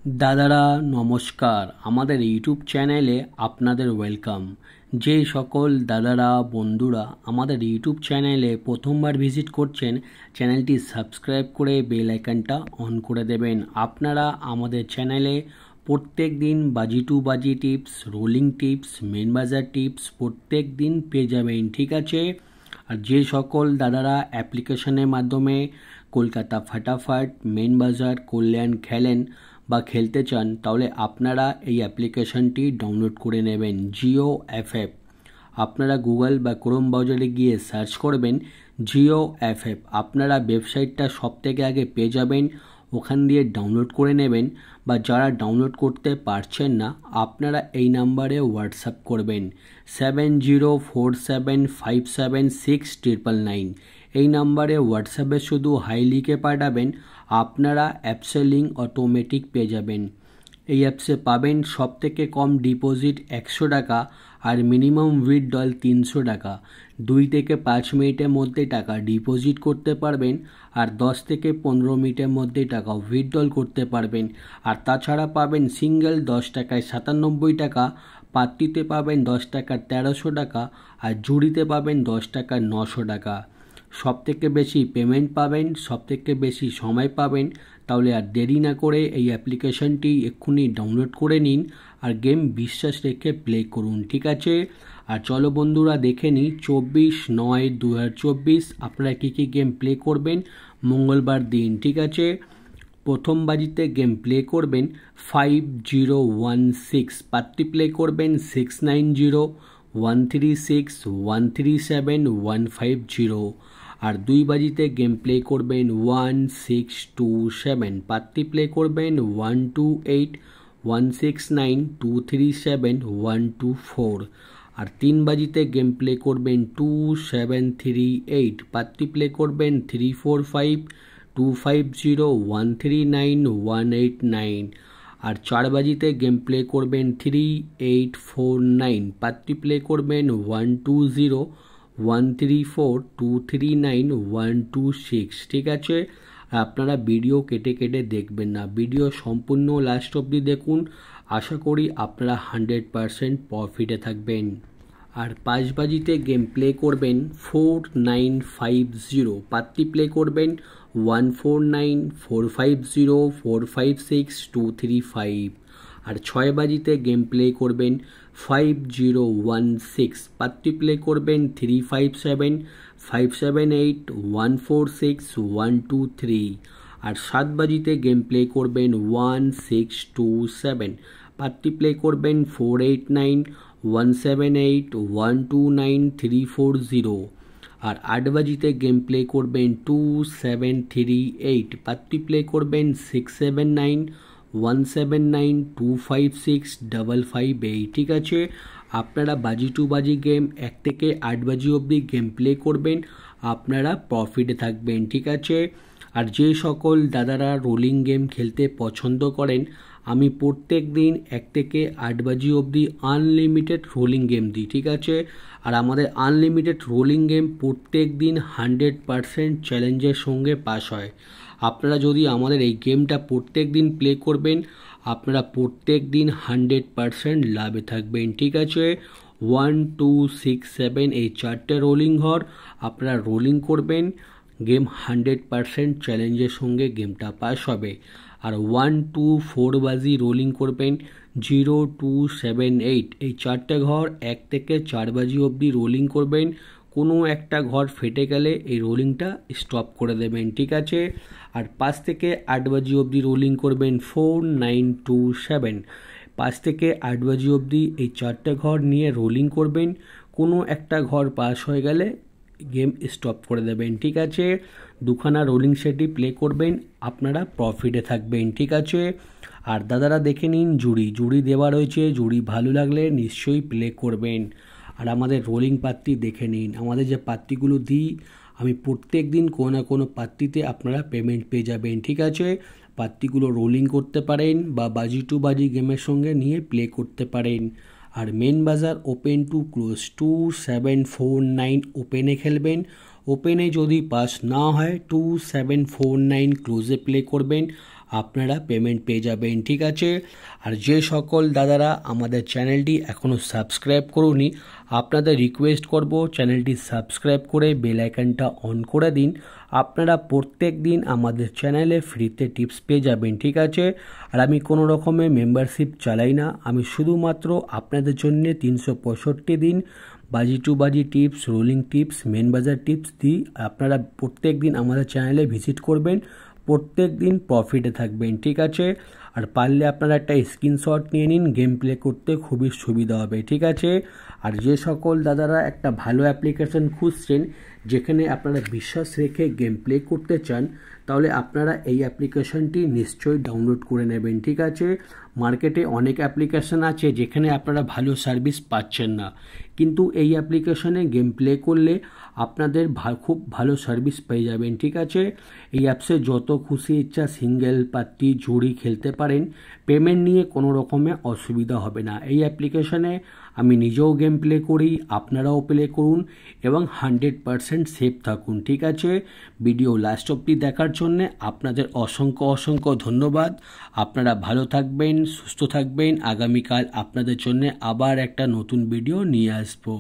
দাদারা নমস্কার, আমাদের ইউটিউব চ্যানেলে আপনাদের ওয়েলকাম। যে সকল দাদারা বন্ধুরা আমাদের ইউটিউব চ্যানেলে প্রথমবার ভিজিট করছেন, চ্যানেলটি সাবস্ক্রাইব করে বেল আইকনটা অন করে দেবেন। আপনারা আমাদের চ্যানেলে প্রত্যেক দিন বাজি টু বাজি টিপস, রোলিং টিপস, মেন বাজার টিপস প্রত্যেক দিন পেয়ে যাবেন, ঠিক আছে? আর যে সকল দাদারা অ্যাপ্লিকেশনের মাধ্যমে কলকাতা ফাটাফাট, মেন বাজার, কল্যাণ খেলেন বা খেলতে চান, তাহলে আপনারা এই অ্যাপ্লিকেশনটি ডাউনলোড করে নেবেন। জিও এফএফ, আপনারা গুগল বা ক্রোম ব্রাউজারে গিয়ে সার্চ করবেন জিও এফএফ। আপনারা ওয়েবসাইটটা সবথেকে আগে পেয়ে যাবেন, ওখান দিয়ে ডাউনলোড করে নেবেন। বা যারা ডাউনলোড করতে পারছেন না, আপনারা এই নাম্বারে হোয়াটসঅ্যাপ করবেন 7047576999। এই নাম্বারে হোয়াটসঅ্যাপে শুধু হাই লিখে পাঠাবেন, আপনারা অ্যাপসের লিঙ্ক অটোমেটিক পেয়ে যাবেন। এই অ্যাপসে পাবেন সবথেকে কম ডিপোজিট 100 টাকা আর মিনিমাম উইথড্রল 300 টাকা। 2 থেকে 5 মিনিটের মধ্যে টাকা ডিপোজিট করতে পারবেন আর 10 থেকে 15 মিনিটের মধ্যে টাকা উইথড্রল করতে পারবেন। আর তাছাড়া পাবেন সিঙ্গেল 10 টাকায় 97 টাকা, পাত্তিতে পাবেন 10 টাকার 1300 টাকা আর জুড়িতে পাবেন 10 টাকার 900 টাকা। সবথেকে বেশি পেমেন্ট পাবেন, সবথেকে বেশি সময় পাবেন। তাহলে আর দেরি না করে এই অ্যাপ্লিকেশনটি এক্ষুনি ডাউনলোড করে নিন আর গেম বিশ্বাস রেখে প্লে করুন, ঠিক আছে? আর চলো বন্ধুরা দেখে নিই 24/9/2024 আপনারা কী কী গেম প্লে করবেন মঙ্গলবার দিন, ঠিক আছে? প্রথম বাজিতে গেম প্লে করবেন 5016, পাত্তি প্লে করবেন 690136137150। আর 2 বাজিতে গেম প্লে করবেন 1627, পাত্তি প্লে করবেন 128169237124। আর 3 বাজিতে গেম প্লে করবেন 2738, পাত্তি প্লে করবেন 345250139189। আর 4 বাজিতে গেম প্লে করবেন 3849, পাত্তি প্লে করবেন 120134239126, ঠিক আছে? আপনারা ভিডিও কেটে কেটে দেখবেন না, ভিডিও সম্পূর্ণ লাস্ট অবধি দেখুন। আশা করি আপনারা 100% প্রফিটে থাকবেন। আর 5 বাজিতে গেম প্লে করবেন 4950, পাত্তি প্লে করবেন 149450456235। আর 6 বাজিতে গেম প্লে করবেন 5016, পাত্তি প্লে করবেন 357578146123। আর 7 বাজিতে গেম প্লে করবেন 1627, পাত্তি প্লে করবেন 489178129340। আর 8 বাজিতে গেম প্লে করবেন 2738, পাত্তি প্লে করবেন 679179256558, ঠিক আছে? আপনারা বাজি টু বাজি গেম 1 থেকে 8 বাজি অবধি গেম প্লে করবেন, আপনারা প্রফিটে থাকবেন, ঠিক আছে? আর যে সকল দাদারা রোলিং গেম খেলতে পছন্দ করেন, আমি প্রত্যেক দিন 1 থেকে 8 বাজি অবধি আনলিমিটেড রোলিং গেম দিই, ঠিক আছে? আর আমাদের আনলিমিটেড রোলিং গেম প্রত্যেক দিন 100% চ্যালেঞ্জের সঙ্গে পাস হয়। আপনারা যদি আমাদের এই গেমটা প্রত্যেক দিন প্লে করবেন, আপনারা প্রত্যেক দিন 100% লাভে থাকবেন, ঠিক আছে? 1 2 6 7 এই 4টে রোলিং ঘর আপনারা রোলিং করবেন, গেম 100% চ্যালেঞ্জের সঙ্গে গেমটা পাস হবে। আর 1 2 4 বাজি রোলিং করবেন 0 2 7 8, এই 4টে ঘর 1 থেকে 4 বাজি অবধি রোলিং করবেন। কোনো একটা ঘর ফেটে গেলে এই রোলিংটা স্টপ করে দেবেন, ঠিক আছে? আর 5 থেকে 8 বাজি অবধি রোলিং করবেন 4 9 2 7, 5 থেকে 8 বাজি অবধি এই 4টে ঘর নিয়ে রোলিং করবেন। কোনো একটা ঘর পাস হয়ে গেলে গেম স্টপ করে দেবেন, ঠিক আছে? দুখানা রোলিং সেটই প্লে করবেন, আপনারা প্রফিটে থাকবেন, ঠিক আছে? আর দাদারা দেখে নিন জুড়ি দেওয়া রয়েছে, জুড়ি ভালো লাগলে নিশ্চয়ই প্লে করবেন। আর আমাদের রোলিং পাত্তি দেখে নিন, আমাদের যে পাত্তিগুলো দিই আমি প্রত্যেক দিন কোনো না কোনো পাত্তিতে আপনারা পেমেন্ট পেয়ে যাবেন, ঠিক আছে? পাত্তিগুলো রোলিং করতে পারেন বা বাজি টু বাজি গেমের সঙ্গে নিয়ে প্লে করতে পারেন। আর মেন বাজার ওপেন টু ক্লোজ 2749 ওপেনে খেলবেন, ওপেনে যদি পাস না হয় 2749 ক্লোজে প্লে করবেন। আপনারা পেমেন্ট পেয়ে যাবেন, ঠিক আছে। আর যে সকল দাদারা আমাদের চ্যানেলটি এখনও সাবস্ক্রাইব করুনি, আপনাদের রিকোয়েস্ট করব চ্যানেলটি সাবস্ক্রাইব করে বেল আইকনটা অন করে দিন। আপনারা প্রত্যেক দিন আমাদের চ্যানেলে ফ্রিতে টিপস পেয়ে যাবেন, ঠিক আছে। আর আমি কোনো রকমের মেম্বারশিপ চালাই না, আমি শুধুমাত্র আপনাদের জন্য 365 দিন বাজি টু বাজি টিপস, রোলিং টিপস, মেন বাজার টিপস দিই। আপনারা প্রত্যেক দিন আমাদের চ্যানেলে ভিজিট করবেন, প্রত্যেক দিন প্রফিটে থাকবেন, ঠিক আছে। আর পারলে আপনারা একটা স্ক্রিনশট নিয়ে নিন, গেম প্লে করতে খুবই সুবিধা হবে, ঠিক আছে। আর যে সকল দাদারা একটা ভালো অ্যাপ্লিকেশন খুঁজছেন যেখানে আপনারা বিশ্বাস রেখে গেম প্লে করতে চান, তাহলে আপনারা এই অ্যাপ্লিকেশনটি নিশ্চয়ই ডাউনলোড করে নেবেন, ঠিক আছে। মার্কেটে অনেক অ্যাপ্লিকেশন আছে যেখানে আপনারা ভালো সার্ভিস পাচ্ছেন না, কিন্তু এই অ্যাপ্লিকেশনে গেম প্লে করলে আপনাদের খুব ভালো সার্ভিস পেয়ে যাবেন, ঠিক আছে। এই অ্যাপসে যত খুশি ইচ্ছা সিঙ্গেল পার্টি জুড়ি খেলতে পারেন, পেমেন্ট নিয়ে কোনো রকমের অসুবিধা হবে না। এই অ্যাপ্লিকেশনে আমি নিজেও গেম প্লে করি, আপনারাও প্লে করুন এবং 100% সেফ থাকুন, ঠিক আছে। ভিডিও লাস্ট অবধি দেখার জন্যে আপনাদের অসংখ্য অসংখ্য ধন্যবাদ। আপনারা ভালো থাকবেন, সুস্থ থাকবেন। আগামীকাল আপনাদের জন্য আবার একটা নতুন ভিডিও নিয়ে আসবো।